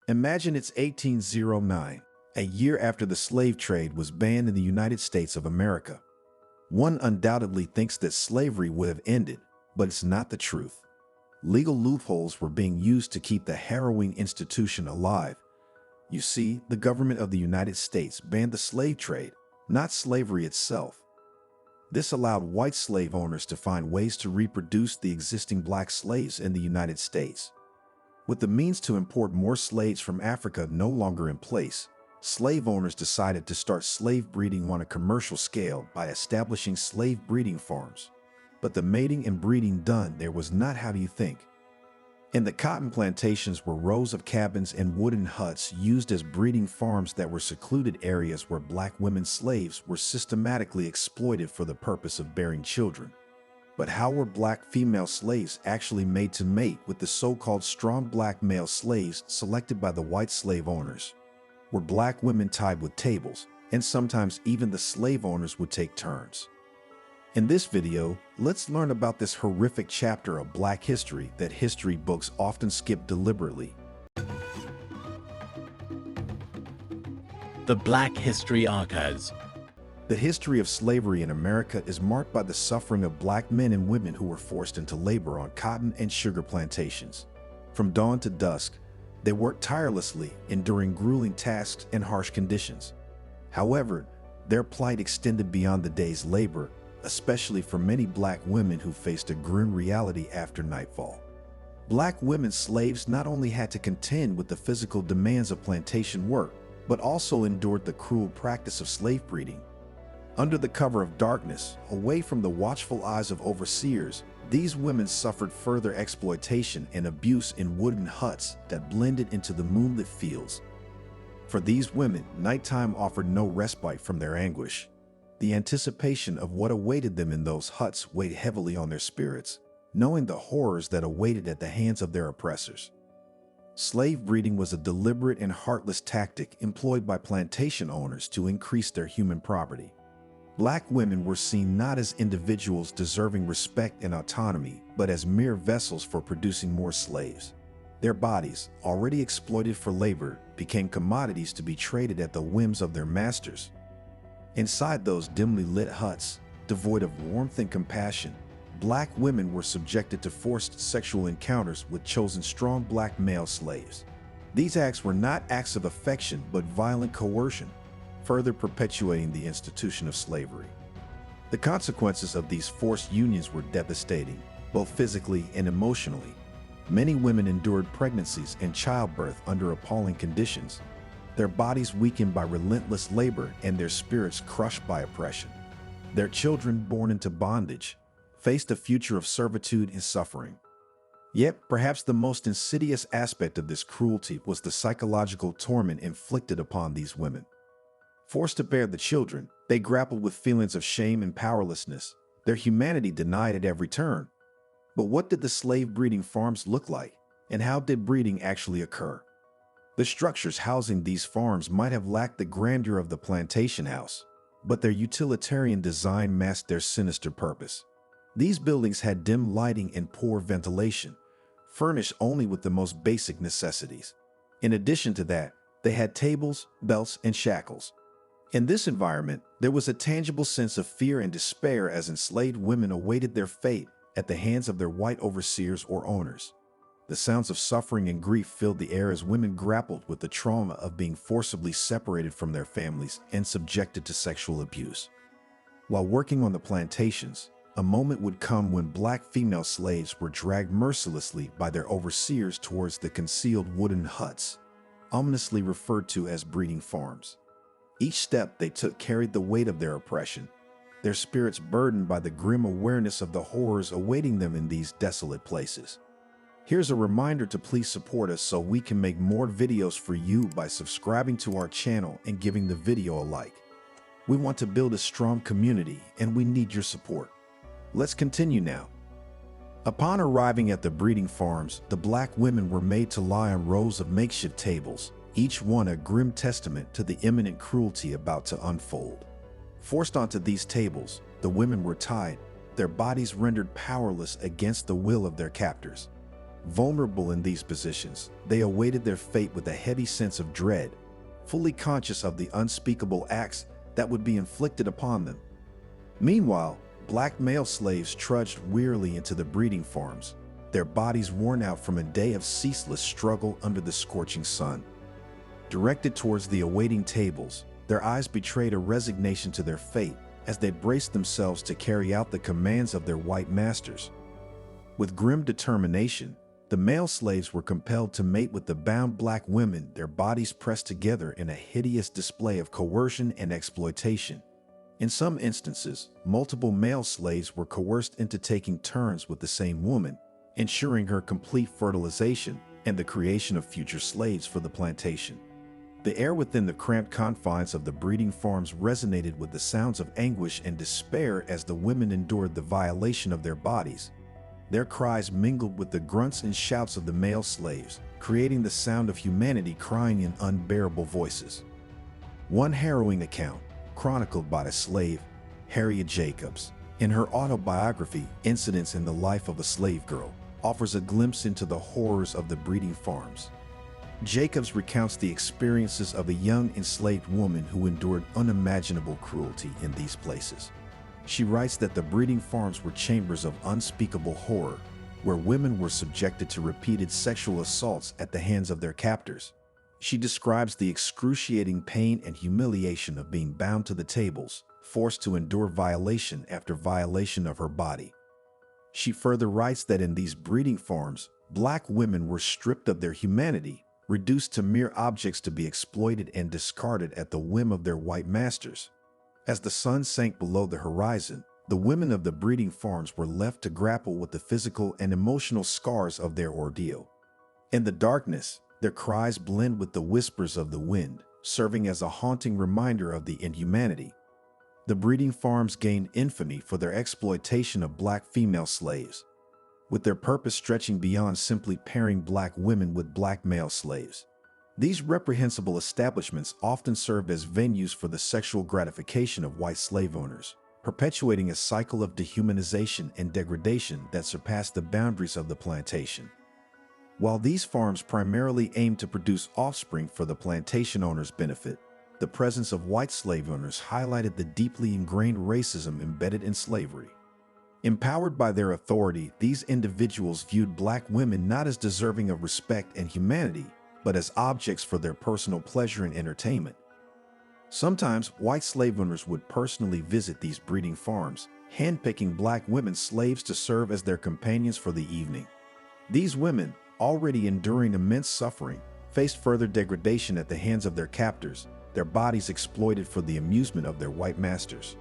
Imagine it's 1809, a year after the slave trade was banned in the United States of America. One undoubtedly thinks that slavery would have ended, but it's not the truth. Legal loopholes were being used to keep the harrowing institution alive. You see, the government of the United States banned the slave trade, not slavery itself. This allowed white slave owners to find ways to reproduce the existing black slaves in the United States. With the means to import more slaves from Africa no longer in place, slave owners decided to start slave breeding on a commercial scale by establishing slave breeding farms. But the mating and breeding done there was not how you think. In the cotton plantations were rows of cabins and wooden huts used as breeding farms that were secluded areas where black women slaves were systematically exploited for the purpose of bearing children. But how were black female slaves actually made to mate with the so-called strong black male slaves selected by the white slave owners? Were black women tied with tables, and sometimes even the slave owners would take turns? In this video, let's learn about this horrific chapter of black history that history books often skip deliberately. The Black History Archives. The history of slavery in America is marked by the suffering of black men and women who were forced into labor on cotton and sugar plantations. From dawn to dusk, they worked tirelessly, enduring grueling tasks and harsh conditions. However, their plight extended beyond the day's labor, especially for many black women who faced a grim reality after nightfall. Black women slaves not only had to contend with the physical demands of plantation work, but also endured the cruel practice of slave breeding. Under the cover of darkness, away from the watchful eyes of overseers, these women suffered further exploitation and abuse in wooden huts that blended into the moonlit fields. For these women, nighttime offered no respite from their anguish. The anticipation of what awaited them in those huts weighed heavily on their spirits, knowing the horrors that awaited at the hands of their oppressors. Slave breeding was a deliberate and heartless tactic employed by plantation owners to increase their human property. Black women were seen not as individuals deserving respect and autonomy, but as mere vessels for producing more slaves. Their bodies, already exploited for labor, became commodities to be traded at the whims of their masters. Inside those dimly lit huts, devoid of warmth and compassion, black women were subjected to forced sexual encounters with chosen strong black male slaves. These acts were not acts of affection but violent coercion, further perpetuating the institution of slavery. The consequences of these forced unions were devastating, both physically and emotionally. Many women endured pregnancies and childbirth under appalling conditions, their bodies weakened by relentless labor and their spirits crushed by oppression. Their children, born into bondage, faced a future of servitude and suffering. Yet, perhaps the most insidious aspect of this cruelty was the psychological torment inflicted upon these women. Forced to bear the children, they grappled with feelings of shame and powerlessness, their humanity denied at every turn. But what did the slave breeding farms look like, and how did breeding actually occur? The structures housing these farms might have lacked the grandeur of the plantation house, but their utilitarian design masked their sinister purpose. These buildings had dim lighting and poor ventilation, furnished only with the most basic necessities. In addition to that, they had tables, belts, and shackles. In this environment, there was a tangible sense of fear and despair as enslaved women awaited their fate at the hands of their white overseers or owners. The sounds of suffering and grief filled the air as women grappled with the trauma of being forcibly separated from their families and subjected to sexual abuse. While working on the plantations, a moment would come when black female slaves were dragged mercilessly by their overseers towards the concealed wooden huts, ominously referred to as breeding farms. Each step they took carried the weight of their oppression, their spirits burdened by the grim awareness of the horrors awaiting them in these desolate places. Here's a reminder to please support us so we can make more videos for you by subscribing to our channel and giving the video a like. We want to build a strong community and we need your support. Let's continue now. Upon arriving at the breeding farms, the black women were made to lie on rows of makeshift tables, each one a grim testament to the imminent cruelty about to unfold. Forced onto these tables, the women were tied, their bodies rendered powerless against the will of their captors. Vulnerable in these positions, they awaited their fate with a heavy sense of dread, fully conscious of the unspeakable acts that would be inflicted upon them. Meanwhile, black male slaves trudged wearily into the breeding farms, their bodies worn out from a day of ceaseless struggle under the scorching sun. Directed towards the awaiting tables, their eyes betrayed a resignation to their fate as they braced themselves to carry out the commands of their white masters. With grim determination, the male slaves were compelled to mate with the bound black women, their bodies pressed together in a hideous display of coercion and exploitation. In some instances, multiple male slaves were coerced into taking turns with the same woman, ensuring her complete fertilization and the creation of future slaves for the plantation. The air within the cramped confines of the breeding farms resonated with the sounds of anguish and despair as the women endured the violation of their bodies. Their cries mingled with the grunts and shouts of the male slaves, creating the sound of humanity crying in unbearable voices. One harrowing account, chronicled by the slave Harriet Jacobs in her autobiography, Incidents in the Life of a Slave Girl, offers a glimpse into the horrors of the breeding farms. Jacobs recounts the experiences of a young enslaved woman who endured unimaginable cruelty in these places. She writes that the breeding farms were chambers of unspeakable horror, where women were subjected to repeated sexual assaults at the hands of their captors. She describes the excruciating pain and humiliation of being bound to the tables, forced to endure violation after violation of her body. She further writes that in these breeding farms, black women were stripped of their humanity, reduced to mere objects to be exploited and discarded at the whim of their white masters. As the sun sank below the horizon, the women of the breeding farms were left to grapple with the physical and emotional scars of their ordeal. In the darkness, their cries blend with the whispers of the wind, serving as a haunting reminder of the inhumanity. The breeding farms gained infamy for their exploitation of black female slaves, with their purpose stretching beyond simply pairing black women with black male slaves. These reprehensible establishments often served as venues for the sexual gratification of white slave owners, perpetuating a cycle of dehumanization and degradation that surpassed the boundaries of the plantation. While these farms primarily aimed to produce offspring for the plantation owners' benefit, the presence of white slave owners highlighted the deeply ingrained racism embedded in slavery. Empowered by their authority, these individuals viewed black women not as deserving of respect and humanity, but as objects for their personal pleasure and entertainment. Sometimes, white slave owners would personally visit these breeding farms, handpicking black women slaves to serve as their companions for the evening. These women, already enduring immense suffering, faced further degradation at the hands of their captors, their bodies exploited for the amusement of their white masters.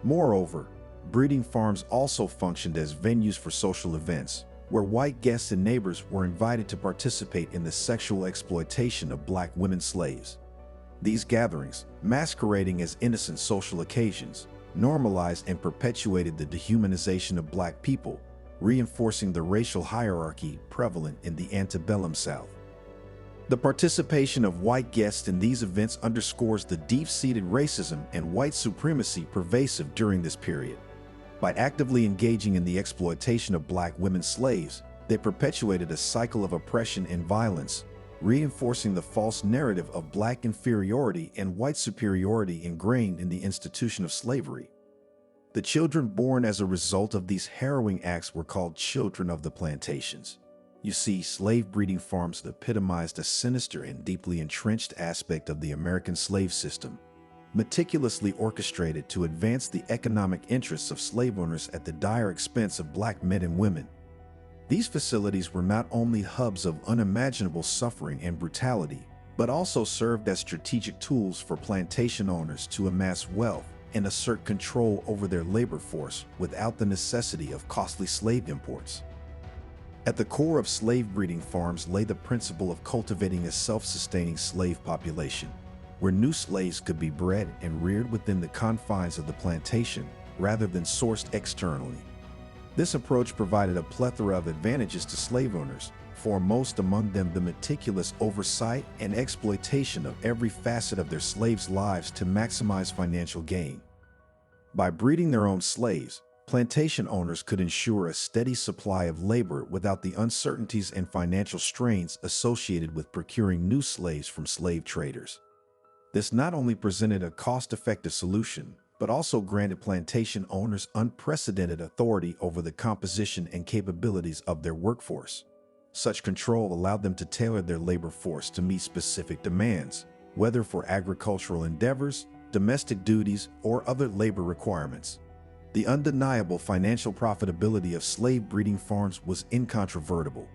Moreover, breeding farms also functioned as venues for social events, where white guests and neighbors were invited to participate in the sexual exploitation of black women slaves. These gatherings, masquerading as innocent social occasions, normalized and perpetuated the dehumanization of black people, reinforcing the racial hierarchy prevalent in the antebellum South. The participation of white guests in these events underscores the deep-seated racism and white supremacy pervasive during this period. By actively engaging in the exploitation of black women slaves, they perpetuated a cycle of oppression and violence, reinforcing the false narrative of black inferiority and white superiority ingrained in the institution of slavery. The children born as a result of these harrowing acts were called children of the plantations. You see, slave breeding farms epitomized a sinister and deeply entrenched aspect of the American slave system, meticulously orchestrated to advance the economic interests of slave owners at the dire expense of black men and women. These facilities were not only hubs of unimaginable suffering and brutality, but also served as strategic tools for plantation owners to amass wealth and assert control over their labor force without the necessity of costly slave imports. At the core of slave breeding farms lay the principle of cultivating a self-sustaining slave population, where new slaves could be bred and reared within the confines of the plantation rather than sourced externally. This approach provided a plethora of advantages to slave owners, foremost among them the meticulous oversight and exploitation of every facet of their slaves' lives to maximize financial gain. By breeding their own slaves, plantation owners could ensure a steady supply of labor without the uncertainties and financial strains associated with procuring new slaves from slave traders. This not only presented a cost-effective solution, but also granted plantation owners unprecedented authority over the composition and capabilities of their workforce. Such control allowed them to tailor their labor force to meet specific demands, whether for agricultural endeavors, domestic duties, or other labor requirements. The undeniable financial profitability of slave breeding farms was incontrovertible.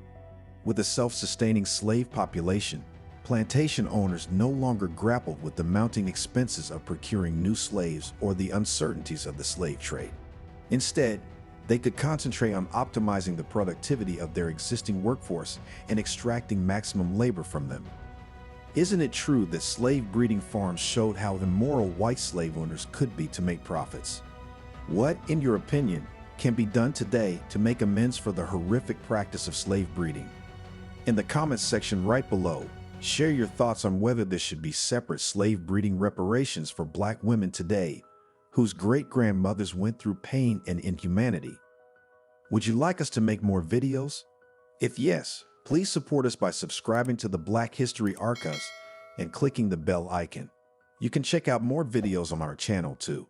With a self-sustaining slave population, plantation owners no longer grappled with the mounting expenses of procuring new slaves or the uncertainties of the slave trade. Instead, they could concentrate on optimizing the productivity of their existing workforce and extracting maximum labor from them. Isn't it true that slave breeding farms showed how immoral white slave owners could be to make profits? What, in your opinion, can be done today to make amends for the horrific practice of slave breeding? In the comments section right below, share your thoughts on whether there should be separate slave breeding reparations for Black women today, whose great-grandmothers went through pain and inhumanity. Would you like us to make more videos? If yes, please support us by subscribing to the Black History Archives and clicking the bell icon. You can check out more videos on our channel too.